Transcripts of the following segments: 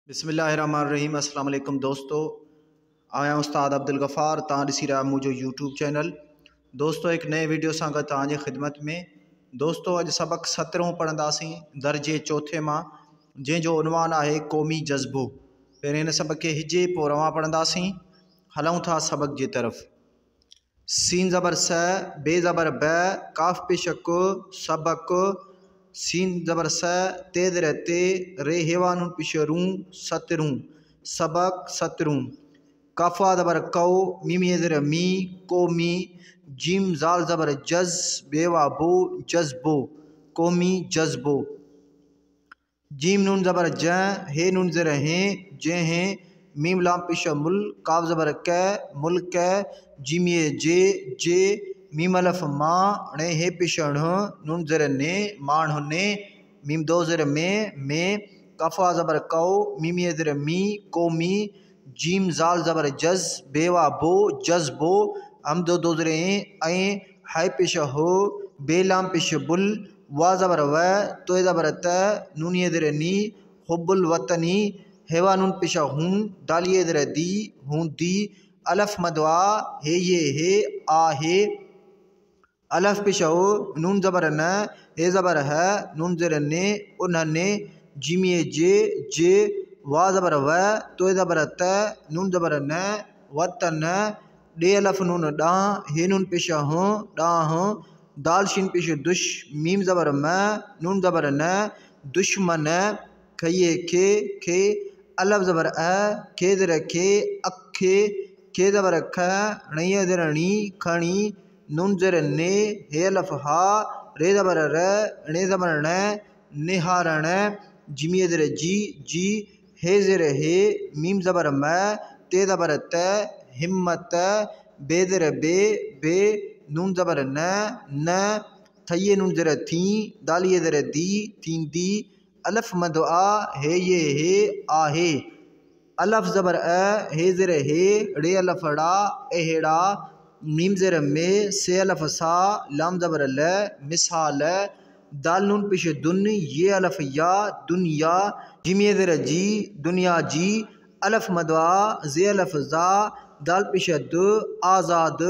बिस्मिल्लाहिर्रहमानिर्रहीम। अस्सलाम वालेकुम दोस्तों, आया उस्ताद अब्दुल गफ़ार तां ॾिसी रहा मुझो यूट्यूब चैनल। दोस्तों एक नए वीडियो सां गॾु तव्हांजे ख़िदमत में। दोस्तों अॼु सबक़ 17 पढ़ंदासीं दर्जे चौथे मां, जंहिंजो उनवान आहे क़ौमी जज़्बो। पहिरें हिन सबक़ खे हिजे पोइ रवां पढ़ंदासीं। हलूं था सबक़ जी तरफ़। सीन ज़बर स, बे ज़बर ब, काफ़ पेश क, सबक, सीन ज़बर स, ते ज़र ते, रे हेवा नून पेश रू, सतरूं, सबक सतरूं। काफ़ा ज़बर कौ, मीम ज़र मी, कौमी, जीम जाल ज़बर जज़, बेवा बो, जज़्बो, कौमी जज़्बो। जीम नून ज़बर ज, हे नून ज़र हैं, जहें, मीम लाम पेश मुल, काफ ज़बर कै, मुल्क, जीम जे, जे, मीम अलफ माँ, णे हे पेश ण, नून ज़र ने, माण ने, मीम दो ज़र में, काफ़ा ज़बर कौ, मीम ज़र मी, कौमी, जीम जाल ज़बर जज़, बेवा बो, जज़्बो, हम दो ज़र ऐं, हाय पेश हो, बेलाम पेश बुल, वा ज़बर व, तो ज़बर त, नून ज़र नी, हुब्बुल वतनी, हेवा नून पेश हूँ, दालिए ज़र दी, हूँ दी, अलफ मदवा, हे ये हे, आ हे, अलफ पेश हो, नून ज़बर न, हे ज़बर है, नून ज़र ने, उन्हने, जीमिए जे, वा ज़बर व, तो ज़बर त, नून ज़बर न, वतन, डे अलफ नून डाँ, हे नून पेश हूँ, डाँ, दाल शीन पेश दुश, मीम ज़बर म, नून ज़बर न, दुश्मन, खये खे, अलफ ज़बर अ, खे ज़र खे, अखे, खे ज़बर ख, णय ज़र णी, खणी, नून ज़र ने, हे अलफ हा, रे ज़बर र, णे ज़बर न, निहारण, जिमी ज़र जी, हे ज़र हे, मीम ज़बर म, ते ज़बर त, हिम्मत, बे ज़र बे, नून ज़बर न, थये नून ज़र थी, दालिए ज़र दी, थींदी, अलफ मद आ, हे ये हे, आहे, अलफ ज़बर अ, हे ज़र हे, रे अलफ डा, एहड़ा, मीम ज़र में, से अलफ सा, लाम ज़बर ल, मिसाल, दाल नून पेश दुन, ये अलफ या, दुनिया, जिमिए ज़र जी, दुनिया जी, अलफ मदवा, जे अलफ जा, दाल पेश द, आज़ाद,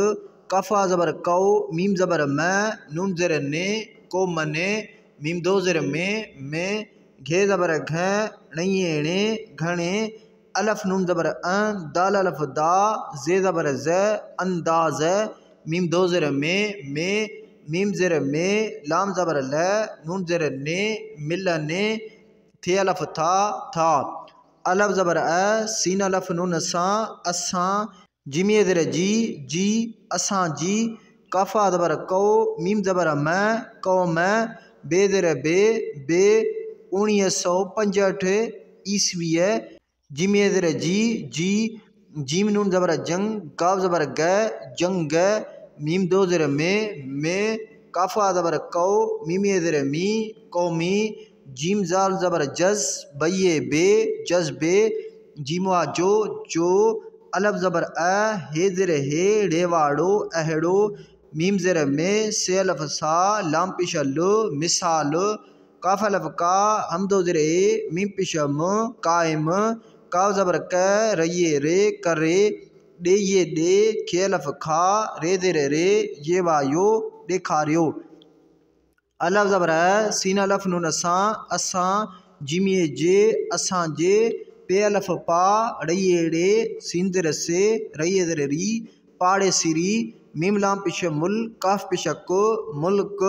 काफ़ा ज़बर कौ, मीम ज़बर म, नून ज़र ने, को मने, मीम दो ज़र में, घे ज़बर घ, णये णे, घणे, अलफ नून ज़बर अं, दाल अलफ दा, जे ज़बर ज़, अंदाज़, मीम दो ज़र में, मीम ज़र में, लाम ज़बर ल, नून ज़र ने, मिलने, थे अलफ था, अलफ ज़बर अ, सीन अलफ नून सा, असां, जिमिए ज़र जी, असां जी, काफ़ा ज़बर कौ, मीम ज़बर म, कौम, बे ज़र बे, 1965 ईस्वी, जिमिए ज़र जी, जीम नून ज़बर जंग, काफ ज़बर ग, जंग, मीम दो ज़र में, काफ़ा ज़बर कौ, मीमिए ज़र मी, कौमी, जीम जाल ज़बर जज़, बये बे, जज़्बे, जीमुआ जो, अलफ ज़बर अ, हे ज़र हे, ढेवाड़ो, अहड़ो, मीम ज़र में, से अलफ सा, लाम पेश लो, मिसाल, काफ अलफ का, हम दो ज़र ए, मीम पेश म, कायम, काफ ज़बर क, रये रे, करे, डे ये डे, खे अलफ खा, रे ज़र रे, ये वायो, देखारियो, अलफ ज़बर है, सीन अलफ नून सा, असां, जिमिए जे, असां जे, पे अलफ पा, रये रे, सीन ज़र से, रये ज़र री, पाड़े सिरी, मीम लाम पेश मुल, काफ पेश को, मुल्क,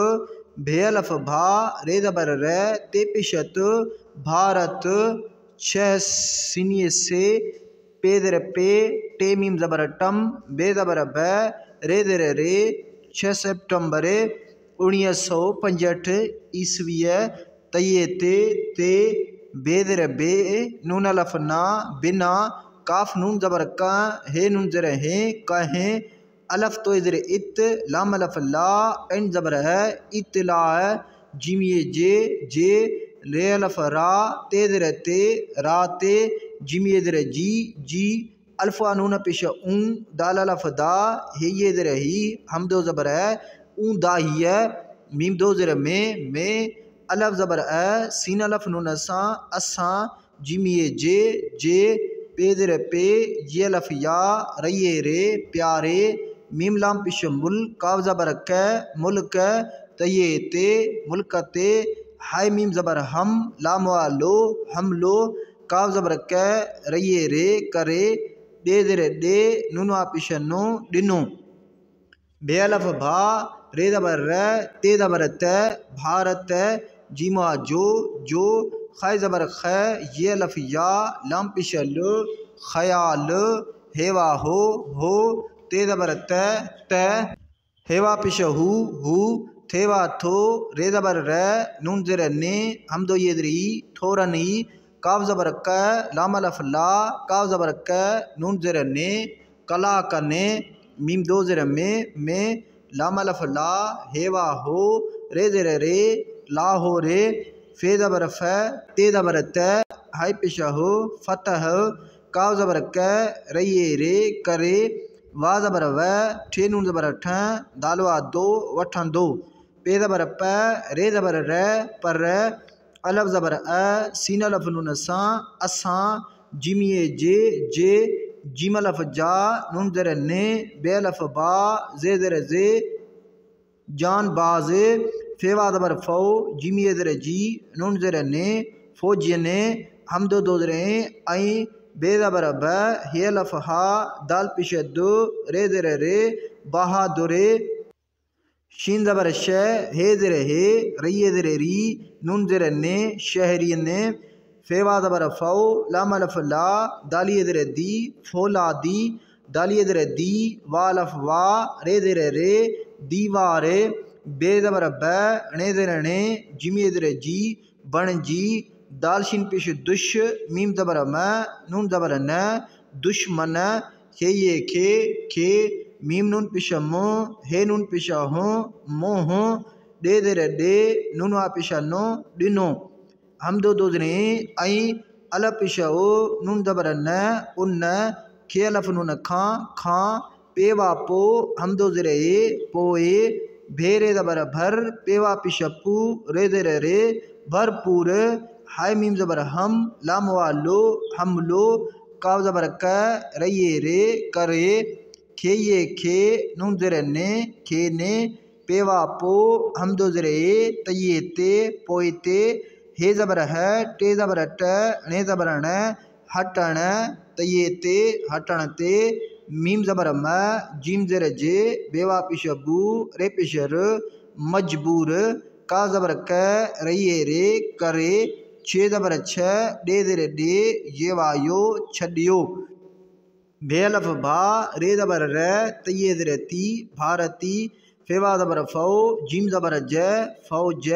भे अलफ भा, रे ज़बर र, ते पेश त, भारत, छह सीनिए से, पे ज़र पे, टे मीम ज़बर टम, बे ज़बर ब, रे ज़र रे, 6 सितंबर 1965 ईस्वी, तये ते, बे ज़र बे, नून अलफ ना, बिना, काफ नून ज़बर का, हे नून ज़र हैं, कहें, अलफ तो ज़र इत, लाम अलफ ला, एन ज़बर है, इतला, जिमिए जे, ले अलफ रा, ते ज़र ते, राते, जिमिए ज़र जी, अल्फा नून पेश ऊं, दाल अलफ दा, हे ये ज़र ही, हम दो ज़बर है, ऊं दा ही है, मीम दो ज़र में, अलफ ज़बर अ, सीन अलफ नून सा, असां, जिमिए जे पे दर पे ये लफ या रये रे प्यारे मीम लाम पिश मुल काव ज़बर कै मुल्क तये ते मुल्क ते हाय मीम ज़बर हम लाम वालो हम लो काव ज़बर कै रये रे करे दे दर दे नून वा पिश नो डिनो बेअलफ भा रे ज़बर रै ते ज़बर तै भारत जीमा जो खै ज़बर खै ये लफ या लाम पिश लो ख़याल हेवा हो ते ज़बर तै हेवा पिश हु थेवा थो रे ज़बर रै नून ज़र ने हम दो ये दरी थोरन ही काव ज़बर कै लाम अलफ ला काव ज़बर कै नून ज़र ने कला कने मीम दो ज़र में लाम अलफ ला हेवा हो रे ज़र रे ला हो रे फे ज़बर फै ते ज़बर तै हाय पिश हो फतह काव ज़बर कै रये रे करे वा ज़बर वै ठे नून ज़बर ठ दालवा दो वठन दो पे ज़बर पै रे ज़बर रै पर अलफ ज़बर सीन अलफ नून सा असां जिमिए जे जीम अलफ जा नून ज़र ने बे अलफ बा जे ज़र जे जान बाज़े फेवा ज़बर फो जिमिए ज़र जी नून ज़र ने फौज ने हम दो ज़रे आई बे ज़बर ब हे अलफ हा दाल पिश दो रे ज़र रे बहादुरे शीन ज़बर श हे ज़र हे रये ज़र री नून ज़र ने शहरी ने फेवा ज़बर फो लाम अलफ ला दालिए ज़र दी फोला दी दालिए ज़र दी वा अलफ वा रे ज़र रे दीवारे बे ज़बर ब णे ज़र ने जिमिए ज़र जी बण जी दालशीन पिश दुश मीम ज़बर म नून ज़बर न दुश्मन खे ये खे मीम नून पिश मो हे नून पिश हो मोह दे ज़र दे नून वा पिश नो डिनो हम दो ज़रे आई अलफ पिश ओ नून ज़बर न उन खे अलफ नून खां पेवा पो हम दो ज़रे पोए भेरे ज़बर भर पेवा पिश पू रे ज़र रे भरपूर हाय मीम ज़बर हम लाम वालो हम लो काव ज़बर क रये रे करे खे ये खे नून ज़र ने खे ने पेवा पो हम दो ज़रे तये ते पोयते हे ज़बर है टे ज़बर ट ने ज़बर न हटण तये ते हटण ते मीम ज़बर म जीम ज़र जे बेवा पिश बू रे पिश र मजबूर का ज़बर क रये रे करे छे ज़बर छ डे ज़र डे ये वायो छडियो बेअलफ भा रे ज़बर रै तये ज़र ती भारती फेवा ज़बर फो जीम ज़बर ज फौज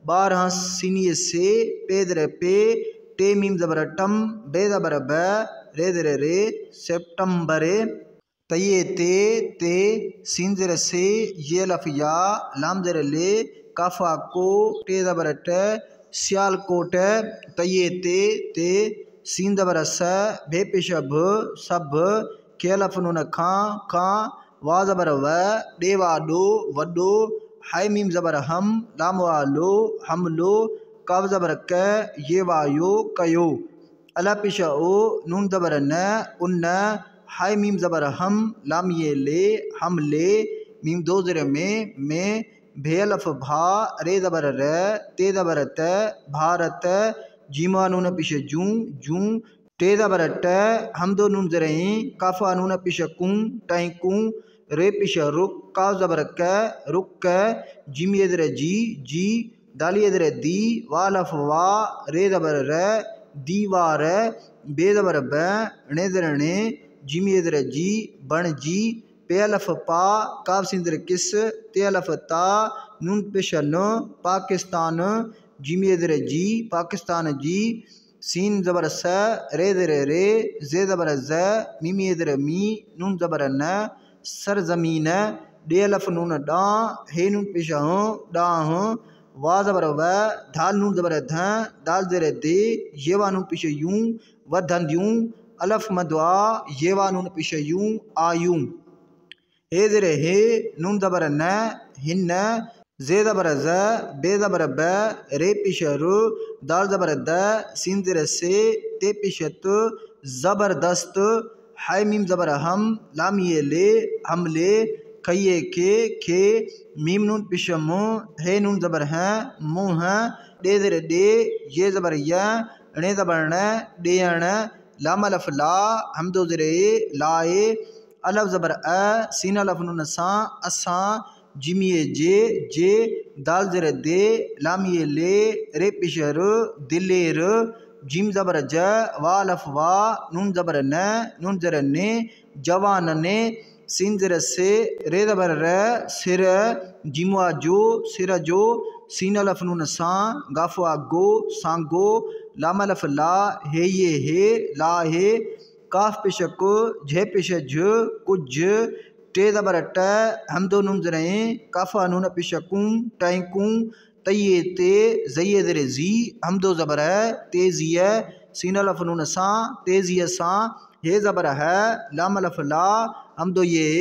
12 सीनिए से पे ज़र पे टे मीम ज़बर टम बे ज़बर ब रे ज़र रे सितंबर तये ते सीन ज़र से ये लफ या लाम ज़र ले काफा को टे ज़बर ट सियालकोट तये ते सीन ज़बर स भे पिश भ सब खे अलफ नून खां वा ज़बर व डेवा डो वडो हाय मीम ज़बर हम लाम वालो हम लो काव ज़बर क ये वायो कयो अलफ पिश ओ नून ज़बर न उन हाय मीम ज़बर हम लाम ये ले हम ले मीम दो ज़र में भे अलफ भा रे ज़बर रै ते ज़बर त भारत जीमा नून पिश जूं टे ज़बर ट हम दो नून ज़र काफा नून पिश कूं रे पिश रुक काव ज़बर क रुक जिमिए ज़र जी दालिए ज़र दी वा अलफ वा रे ज़बर रै दीवार बे ज़बर ब णे ज़र ने जिमिए ज़र जी बण जी पे अलफ पा काव सिंदर किस ते अलफ ता नून पिश न पाकिस्तान जिमिए ज़र जी पाकिस्तान जी सीन ज़बर स रे ज़र रे जे ज़बर ज़ मीमिए ज़र मी नून ज़बर न सरज़मीन डे अलफ नून डा हे नून पिश हो डाह वा ज़बर व धाल नून ज़बर ध दाल ज़र दे ये वा नून पिश यूं वधंदियूं अलफ मदवा ये वा नून पिश यूं आयूं हे ज़र हे नून ज़बर न हिन जे ज़बर ज़, बे ज़बर ब, रे पेश रु, दाल ज़बर द, सीन ज़ेर से, ते पेश त, ज़बरदस्त, हाय मीम ज़बर हम, लाम ये ले, हमले, कहिए के, मीम नून पेश मु, हे नून ज़बर हैं, मुँह हैं, डे ज़ेर डे, ये ज़बर य, णे ज़बर न, डेयण, लाम अलफ ला, हमदो ज़ेर लाए, अलफ ज़बर अ, सीन अलफ नून सा, असां, जिमिए जे, दाल ज़ेर दे, लाम ये ले, रे पेश र, दिलेर, जिम ज़बर ज, वा अलफ वा, नून ज़बर न, नून ज़ेर ने, जवान ने, सीन ज़ेर से, रे ज़बर र, सिर, जिमवा जो, सिर जो, सीन अलफ नून सा, गाफवा गो, सांगो, लाम अलफ ला, हे ये हे, ला हे, काफ पेश को, झे पेश झ, कुछ, टे ज़बर ट, हमदो नून ज़ेर काफा नून पेश कुं, टैंकूं, तये ते, ज़ये ज़ेर जी, हमदो ज़बर है, तेजी है, सीन अलफ नून सा, तेजी सा, हे ज़बर है, लाम अलफ ला, हमदो ये,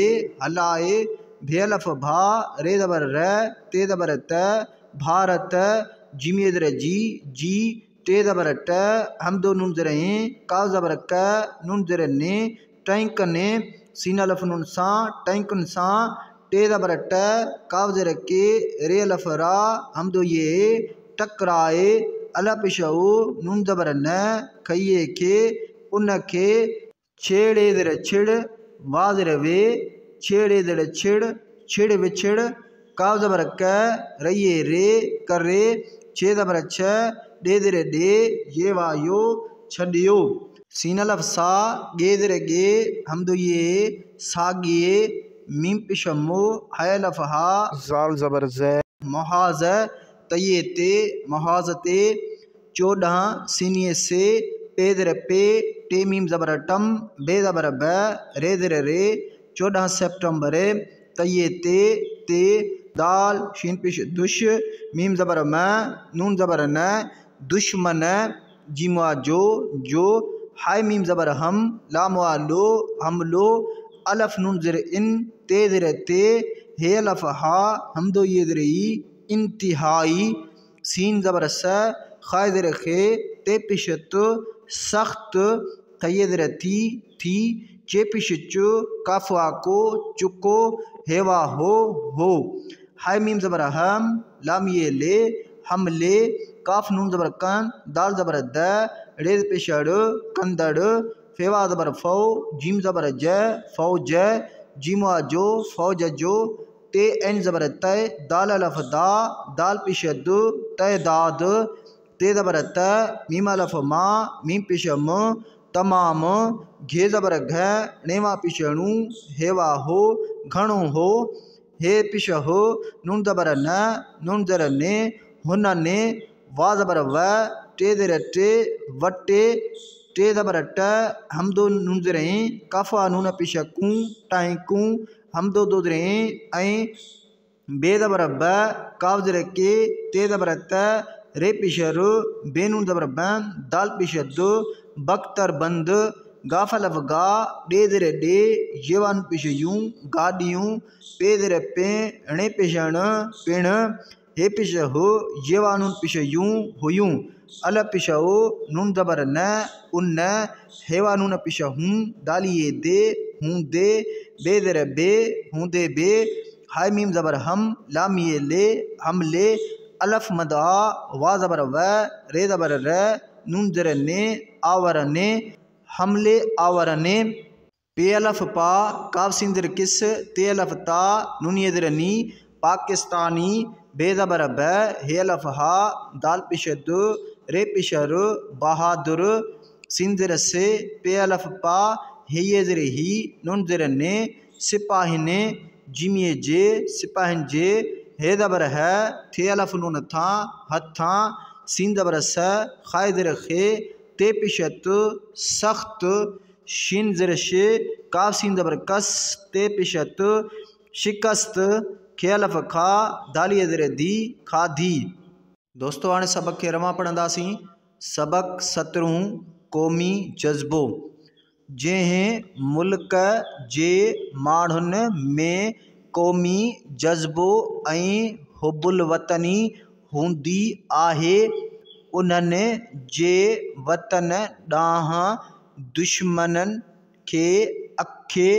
हलाए, भे अलफ भा, रे ज़बर र, ते ज़बर त, भारत, जिमिए ज़ेर जी, टे ज़बर ट, हमदो नून ज़ेर काफ ज़बर क, नून ज़ेर ने, टैंक ने, सीन अलफ नून सा, टैंकन सा, टे ज़बर ट, काफ ज़ेर के, रे अलफ रा, हमदो ये, टकराए, अला पेशऊ, नून ज़बर न, कहिए के, उनके, छेड़े ज़ेर छिड़, वा ज़ेर वे, छेड़े ज़ेर छिड़, छिड़ विछड़, काफ ज़बर क, रइये रे, करे, छे ज़बर छ, डे ज़ेर डे, ये वायो, छडियो, सीन अलफ सा, गे ज़ेर गे, हमदो ये, सागे, मीम पेश मो, हाय अलफ हा, जाल ज़बर ज़, मुहाज, तये ते, मुहाजते, 14 सीनिए से, पे ज़ेर पे, टे मीम ज़बर टम, बे ज़बर ब, रे ज़ेर रे, 14 सितंबर, तये ते, दाल शीन पेश दुश, मीम ज़बर म, नून ज़बर न, दुश्मन, जिमवा जो, हाय मीम ज़बर हम, लाम वालो, हमलो, अलफ नून ज़ेर इन, ते ज़ेर ते, हे अलफ हा, हमदो ये ज़ेर ई, इंतहाई, सीन ज़बर स, खाय ज़ेर खे, ते पेश त, सख्त, तये ज़ेर थी, चे पेश चु, काफवा को, चुको, हेवा हो, हाय मीम ज़बर हम, लाम ये ले, हमले, काफ नून ज़बर कन, दाल ज़बर द, रे पेश ड़, कंदड़, फेवा ज़बर फौ, जिम ज़बर ज, फौज, जिमवा जो, फौज जो, ते एन ज़बर तय, दाल अलफ दा, दाल पेश दु, तय दाद, ते ज़बर त, मीम अलफ मा, मीम पेश म, तमाम, घे ज़बर घ, नेवा पेश णु, हेवा हो, घणो हो, हे पेश हो, नून ज़बर न, नून ज़ेर ने, हुन ने, वा ज़बर व, टे ज़ेर टे, वटे, टे ज़बर ट, हमदो नून ज़ेर काफा नून पेश कूं, टैंकूं, हमदो दो ज़ेर ऐं, बे ज़बर ब, काफ ज़ेर के, ते ज़बर त, रे पेश रु, बे नून ज़बर बन, दाल पेश दु, बख्तर बंद, गाफ अलफ गा, डे ज़ेर डे, येवान पेश यूं, गाड़ियों, पे ज़ेर पे, णे पेश ण, पिण, हे पेश हो, येवानून पेश यूं, हुयूं, अल पेश ओ, नून ज़बर न, उन, हेवा नून पेश हूं, दालिए दे, हूं दे, बे ज़ेर बे, हूं दे बे, हाय मीम ज़बर हम, लाम ये ले, हमले, अलफ मदा, वा ज़बर व, रे ज़बर र, नून ज़ेर ने, आवर ने, हमले आवर ने, पे अलफ पा, काफ सीन ज़ेर किस, ते अलफ ता, नून ये ज़ेर नी, पाकिस्तानी, बे ज़बर ब, हे अलफ हा, दाल पेश दु, रे पेश रु, बहादुर, सीन ज़ेर से, पे अलफ पा, हे ये ज़ेर ही, नून ज़ेर ने, सिपाहिने, जिमिए जे, सिपाहिन जे, हे ज़बर है, थे अलफ नून था, हथा, सीन ज़बर स, खाय ज़ेर खे, ते पेश त, सख्त, शीन ज़ेर शे, काफ सीन ज़बर कस, ते पेश त, शिकस्त, खे अलफ खा, दालिए ज़ेर दी, खाधी। दोस्तों हाणे सबक खे रवां पढ़ंदासीं। सबक 17 क़ौमी जज़्बो। जंहिं मुल्क जे माण्हुनि में क़ौमी जज़्बो ऐं हुबुल वतनी हूंदी आहे। उन्हनि जे वतन ॾांहुं दुश्मननि खे अखे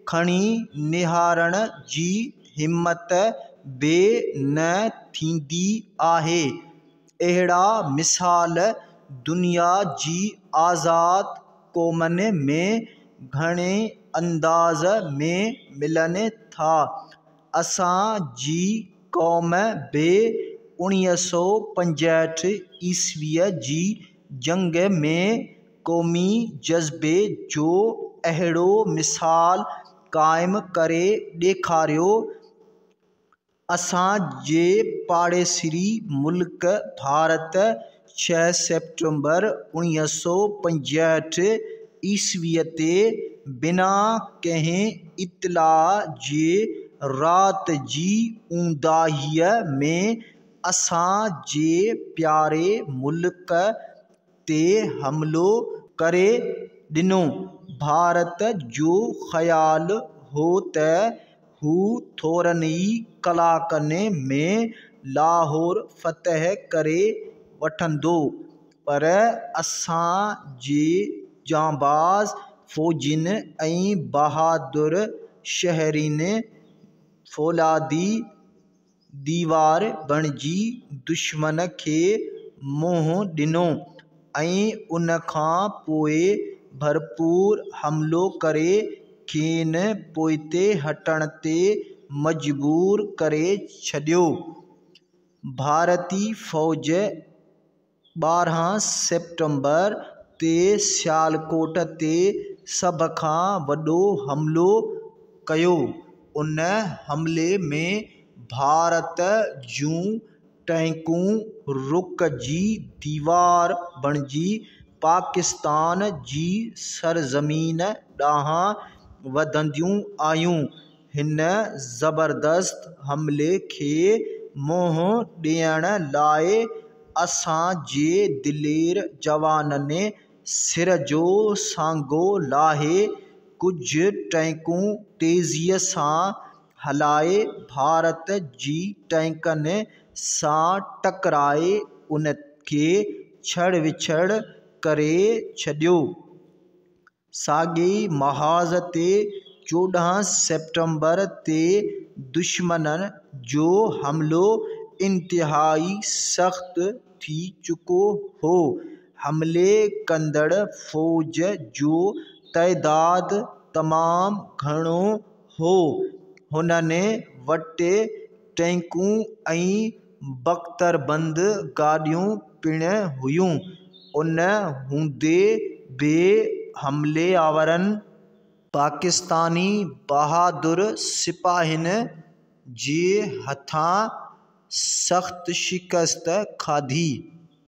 खणी निहारण जी हिमत बि न थींदी आहे। अहिड़ा मिसाल दुनिया जी आज़ाद क़ौमनि में घणे अंदाज़ में मिलनि था। असांजी क़ौम बि 1965 ईस्वीअ जी जंग में क़ौमी जज़्बे जो अहिड़ो मिसाल क़ाइमु करे ॾेखारियो। असांजे पाड़ेसरी मुल्क भारत 6 सेप्टेम्बर 1965 ईस्वीअ ते बिना कंहिं इत्तलाह जे राति जी ऊंदाहीअ में असांजे प्यारे मुल्क ते हमिलो करे ॾिनो। भारत जो ख़्यालु हो त हू थोरनि ई कलाकनि में लाहौर फ़तह करे वठंदो, पर असांजे जांबाज़ फ़ौजियुनि ऐं बहादुर शहरीनि फ़ौलादी दीवार बणिजी दुश्मन खे मुंहुं ॾिनो ऐं उन खां पोइ भरपूर हमिलो करे खेनि पोइते हटण ते मजबूर करे छॾियो। भारती फ़ौज 12 सेप्टेम्बर ते सियालकोट ते सभ खां वॾो हमिलो कयो। उन हमले में भारत जूं टैंकूं रुक जी दीवार बणिजी पाकिस्तान जी सरज़मीन ॾांहुं वधंदियूं आयूं। हिन ज़बरदस्त हमले खे मुंहुं ॾियण लाइ असांजे दिलेर जवाननि सिर जो सांगो लाहे कुझु टैंकूं तेज़ीअ सां हलाए भारत जी टैंकनि सां टकराए उन खे छड़ विछड़ करे छॾियो। साॻिए महाज़ ते 14 सेप्टेम्बर ते दुश्मन जो हमिलो इंतिहाई सख़्त थी चुको हो। हमले कंदड़ फ़ौज जो तइदादु तमामु घणो हो। हुननि वटि टैंकूं ऐं बख़्तरबंद गाॾियूं पिणु हुयूं। उन हूंदे बि हमलेआवरनि पाकिस्तानी बहादुर सिपाहियुनि जे हथां सख़्त शिकस्त खाधी।